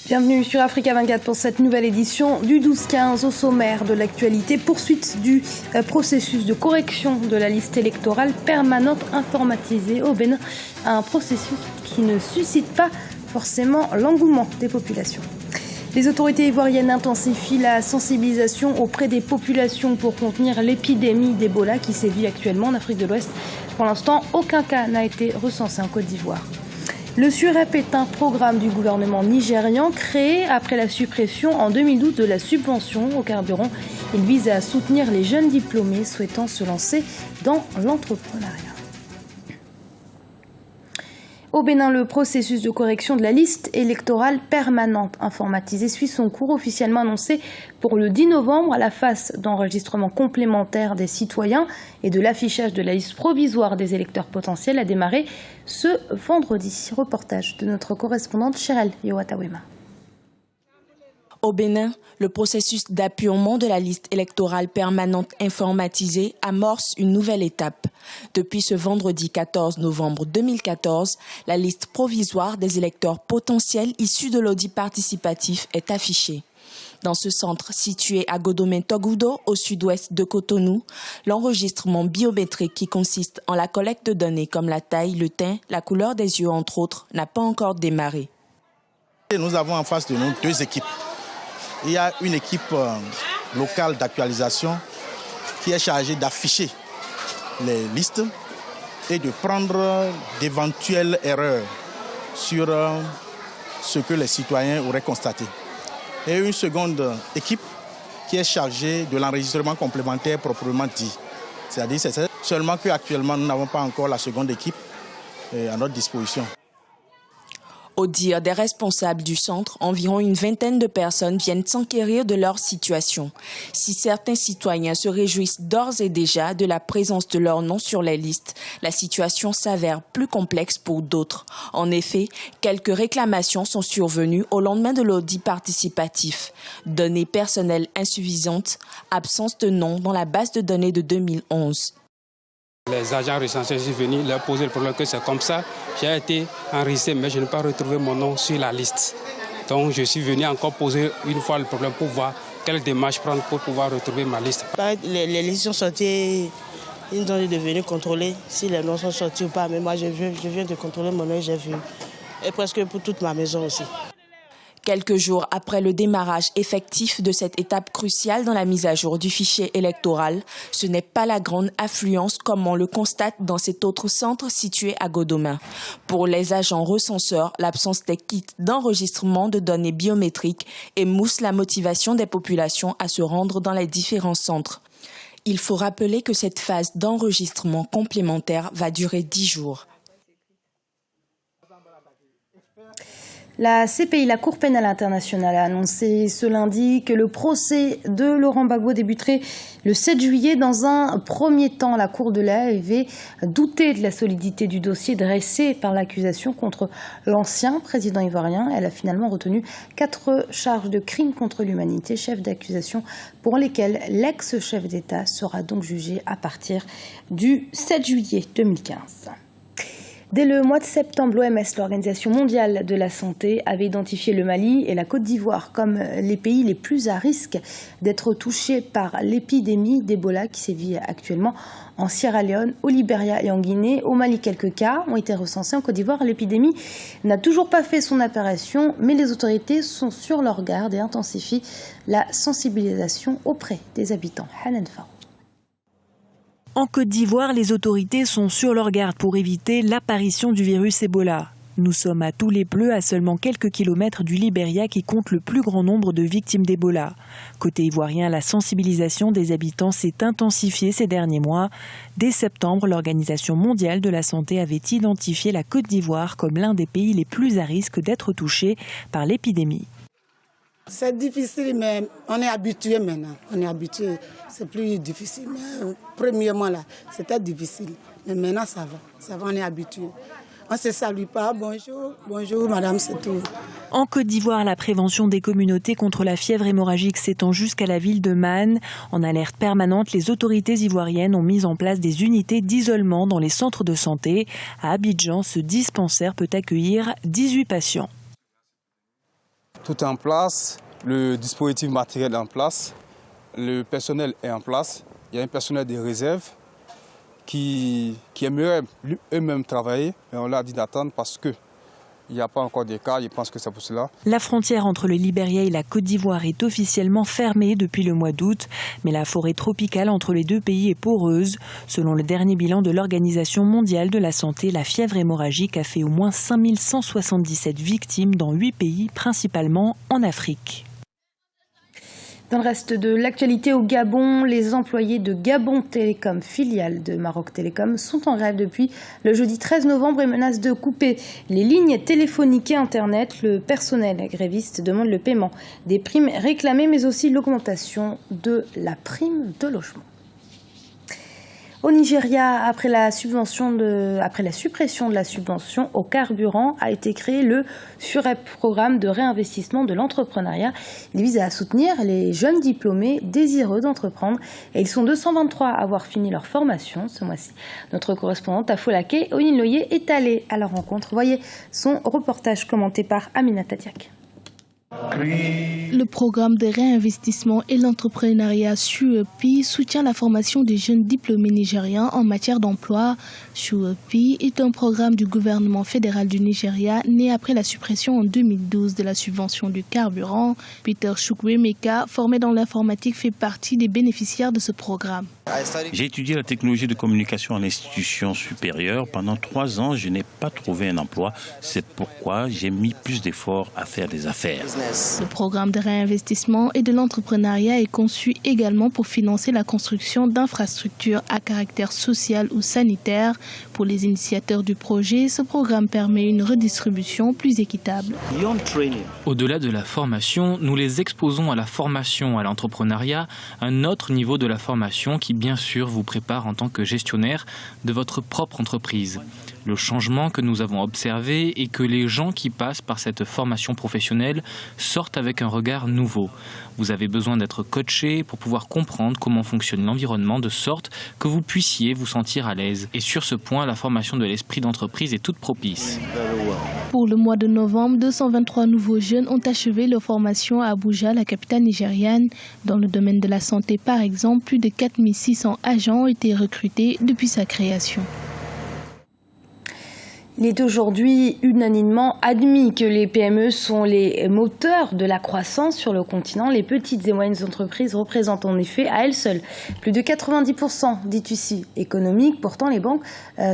Bienvenue sur Africa 24 pour cette nouvelle édition du 12-15 au sommaire de l'actualité. Poursuite du processus de correction de la liste électorale permanente informatisée au Bénin. Un processus qui ne suscite pas forcément l'engouement des populations. Les autorités ivoiriennes intensifient la sensibilisation auprès des populations pour contenir l'épidémie d'Ebola qui sévit actuellement en Afrique de l'Ouest. Pour l'instant, aucun cas n'a été recensé en Côte d'Ivoire. Le SUREP est un programme du gouvernement nigérian créé après la suppression en 2012 de la subvention au carburant. Il vise à soutenir les jeunes diplômés souhaitant se lancer dans l'entrepreneuriat. Au Bénin, le processus de correction de la liste électorale permanente informatisée suit son cours, officiellement annoncé pour le 10 novembre à la phase d'enregistrement complémentaire des citoyens et de l'affichage de la liste provisoire des électeurs potentiels a démarré ce vendredi. Reportage de notre correspondante Chérel Yowatawema. Au Bénin, le processus d'appurement de la liste électorale permanente informatisée amorce une nouvelle étape. Depuis ce vendredi 14 novembre 2014, la liste provisoire des électeurs potentiels issus de l'audit participatif est affichée. Dans ce centre situé à Godomé-Togudo, au sud-ouest de Cotonou, l'enregistrement biométrique qui consiste en la collecte de données comme la taille, le teint, la couleur des yeux entre autres, n'a pas encore démarré. Nous avons en face de nous deux équipes. Il y a une équipe locale d'actualisation qui est chargée d'afficher les listes et de prendre d'éventuelles erreurs sur ce que les citoyens auraient constaté. Et une seconde équipe qui est chargée de l'enregistrement complémentaire proprement dit. C'est-à-dire c'est seulement qu'actuellement nous n'avons pas encore la seconde équipe à notre disposition. Au dire des responsables du centre, environ une vingtaine de personnes viennent s'enquérir de leur situation. Si certains citoyens se réjouissent d'ores et déjà de la présence de leur nom sur les listes, la situation s'avère plus complexe pour d'autres. En effet, quelques réclamations sont survenues au lendemain de l'audit participatif. Données personnelles insuffisantes, absence de nom dans la base de données de 2011. Les agents recensés sont venus leur poser le problème que c'est comme ça. J'ai été enregistré, mais je n'ai pas retrouvé mon nom sur la liste. Donc je suis venu encore poser une fois le problème pour voir quelle démarche prendre pour pouvoir retrouver ma liste. Les listes sont sorties, ils ont dit de venir contrôler si les noms sont sortis ou pas. Mais moi je viens de contrôler mon nom, j'ai vu. Et presque pour toute ma maison aussi. Quelques jours après le démarrage effectif de cette étape cruciale dans la mise à jour du fichier électoral, ce n'est pas la grande affluence comme on le constate dans cet autre centre situé à Godomé. Pour les agents recenseurs, l'absence des kits d'enregistrement de données biométriques émousse la motivation des populations à se rendre dans les différents centres. Il faut rappeler que cette phase d'enregistrement complémentaire va durer 10 jours. La CPI, la Cour pénale internationale, a annoncé ce lundi que le procès de Laurent Gbagbo débuterait le 7 juillet. Dans un premier temps, la Cour de l'AE avait douté de la solidité du dossier dressé par l'accusation contre l'ancien président ivoirien. Elle a finalement retenu 4 charges de crimes contre l'humanité, chef d'accusation pour lesquelles l'ex-chef d'État sera donc jugé à partir du 7 juillet 2015. Dès le mois de septembre, l'OMS, l'Organisation mondiale de la santé, avait identifié le Mali et la Côte d'Ivoire comme les pays les plus à risque d'être touchés par l'épidémie d'Ebola qui sévit actuellement en Sierra Leone, au Libéria et en Guinée. Au Mali, quelques cas ont été recensés. En Côte d'Ivoire, l'épidémie n'a toujours pas fait son apparition, mais les autorités sont sur leur garde et intensifient la sensibilisation auprès des habitants. Hanan Farou. En Côte d'Ivoire, les autorités sont sur leur garde pour éviter l'apparition du virus Ebola. Nous sommes à tous les bleus, à seulement quelques kilomètres du Libéria qui compte le plus grand nombre de victimes d'Ebola. Côté ivoirien, la sensibilisation des habitants s'est intensifiée ces derniers mois. Dès septembre, l'Organisation mondiale de la santé avait identifié la Côte d'Ivoire comme l'un des pays les plus à risque d'être touchés par l'épidémie. C'est difficile, mais on est habitué maintenant. On est habitué. C'est plus difficile. Mais premièrement, là, c'était difficile. Mais maintenant, ça va. Ça va, on est habitué. On ne se salue pas. Bonjour, bonjour, madame, c'est tout. En Côte d'Ivoire, la prévention des communautés contre la fièvre hémorragique s'étend jusqu'à la ville de Man. En alerte permanente, les autorités ivoiriennes ont mis en place des unités d'isolement dans les centres de santé. À Abidjan, ce dispensaire peut accueillir 18 patients. Tout est en place, le dispositif matériel est en place, le personnel est en place. Il y a un personnel de réserve qui aimerait eux-mêmes travailler, mais on leur a dit d'attendre parce qu'il n'y a pas encore de cas, je pense que c'est pour cela. La frontière entre le Libéria et la Côte d'Ivoire est officiellement fermée depuis le mois d'août, mais la forêt tropicale entre les deux pays est poreuse. Selon le dernier bilan de l'Organisation mondiale de la santé, la fièvre hémorragique a fait au moins 5177 victimes dans 8 pays, principalement en Afrique. Dans le reste de l'actualité au Gabon, les employés de Gabon Télécom, filiale de Maroc Télécom, sont en grève depuis le jeudi 13 novembre et menacent de couper les lignes téléphoniques et Internet. Le personnel gréviste demande le paiement des primes réclamées, mais aussi l'augmentation de la prime de logement. Au Nigeria, après la suppression de la subvention au carburant, a été créé le FUREP, programme de réinvestissement de l'entrepreneuriat. Il vise à soutenir les jeunes diplômés désireux d'entreprendre. Et ils sont 223 à avoir fini leur formation ce mois-ci. Notre correspondante à Folaké, Oline Loyer, est allée à leur rencontre. Voyez son reportage commenté par Aminata Diak. Le programme de réinvestissement et l'entrepreneuriat SUEPI soutient la formation des jeunes diplômés nigérians en matière d'emploi. SUEPI est un programme du gouvernement fédéral du Nigeria né après la suppression en 2012 de la subvention du carburant. Peter Chukwuemeka, formé dans l'informatique, fait partie des bénéficiaires de ce programme. J'ai étudié la technologie de communication à l'institution supérieure. Pendant 3 ans, je n'ai pas trouvé un emploi. C'est pourquoi j'ai mis plus d'efforts à faire des affaires. Le programme de réinvestissement et de l'entrepreneuriat est conçu également pour financer la construction d'infrastructures à caractère social ou sanitaire. Pour les initiateurs du projet, ce programme permet une redistribution plus équitable. Au-delà de la formation, nous les exposons à la formation à l'entrepreneuriat, un autre niveau de la formation qui bien sûr vous prépare en tant que gestionnaire de votre propre entreprise. Le changement que nous avons observé est que les gens qui passent par cette formation professionnelle sortent avec un regard nouveau. Vous avez besoin d'être coaché pour pouvoir comprendre comment fonctionne l'environnement de sorte que vous puissiez vous sentir à l'aise. Et sur ce point, la formation de l'esprit d'entreprise est toute propice. Pour le mois de novembre, 223 nouveaux jeunes ont achevé leur formation à Abuja, la capitale nigériane. Dans le domaine de la santé, par exemple, plus de 4600 agents ont été recrutés depuis sa création. Il est aujourd'hui unanimement admis que les PME sont les moteurs de la croissance sur le continent. Les petites et moyennes entreprises représentent en effet à elles seules plus de 90% du tissu économique. Pourtant, les banques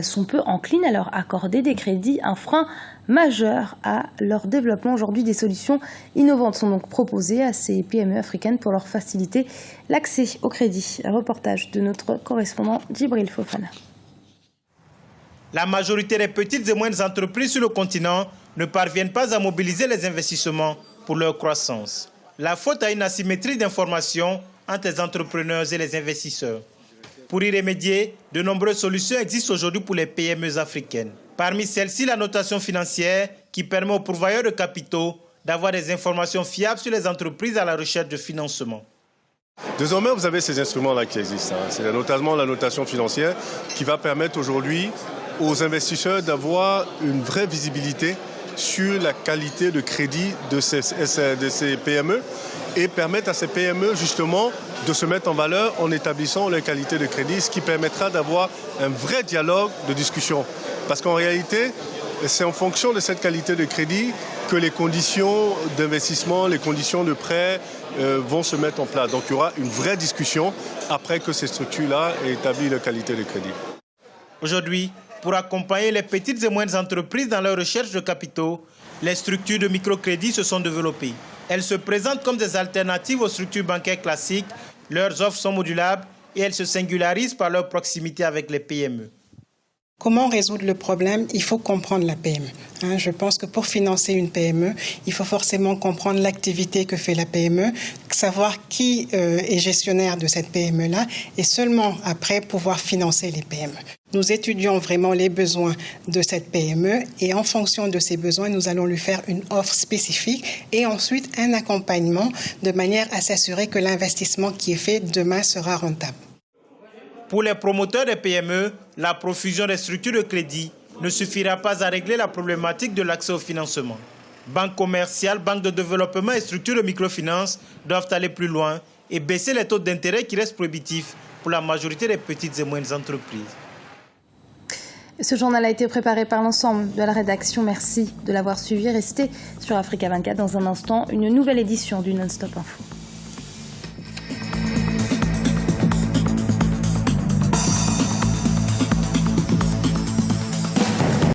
sont peu enclines à leur accorder des crédits, un frein majeur à leur développement. Aujourd'hui, des solutions innovantes sont donc proposées à ces PME africaines pour leur faciliter l'accès au crédit. Un reportage de notre correspondant Djibril Fofana. La majorité des petites et moyennes entreprises sur le continent ne parviennent pas à mobiliser les investissements pour leur croissance. La faute à une asymétrie d'information entre les entrepreneurs et les investisseurs. Pour y remédier, de nombreuses solutions existent aujourd'hui pour les PME africaines. Parmi celles-ci, la notation financière qui permet aux pourvoyeurs de capitaux d'avoir des informations fiables sur les entreprises à la recherche de financement. Désormais, vous avez ces instruments-là qui existent. C'est notamment la notation financière qui va permettre aujourd'hui aux investisseurs d'avoir une vraie visibilité sur la qualité de crédit de ces PME et permettre à ces PME justement de se mettre en valeur en établissant leur qualité de crédit, ce qui permettra d'avoir un vrai dialogue de discussion. Parce qu'en réalité, c'est en fonction de cette qualité de crédit que les conditions d'investissement, les conditions de prêt vont se mettre en place. Donc il y aura une vraie discussion après que ces structures-là aient établi leur qualité de crédit. Aujourd'hui, pour accompagner les petites et moyennes entreprises dans leur recherche de capitaux, les structures de microcrédit se sont développées. Elles se présentent comme des alternatives aux structures bancaires classiques. Leurs offres sont modulables et elles se singularisent par leur proximité avec les PME. Comment résoudre le problème? Il faut comprendre la PME. Je pense que pour financer une PME, il faut forcément comprendre l'activité que fait la PME, savoir qui est gestionnaire de cette PME-là et seulement après pouvoir financer les PME. Nous étudions vraiment les besoins de cette PME et en fonction de ces besoins, nous allons lui faire une offre spécifique et ensuite un accompagnement de manière à s'assurer que l'investissement qui est fait demain sera rentable. Pour les promoteurs des PME, la profusion des structures de crédit ne suffira pas à régler la problématique de l'accès au financement. Banques commerciales, banques de développement et structures de microfinance doivent aller plus loin et baisser les taux d'intérêt qui restent prohibitifs pour la majorité des petites et moyennes entreprises. Ce journal a été préparé par l'ensemble de la rédaction. Merci de l'avoir suivi. Restez sur Africa 24 dans un instant, une nouvelle édition du Non-Stop Info.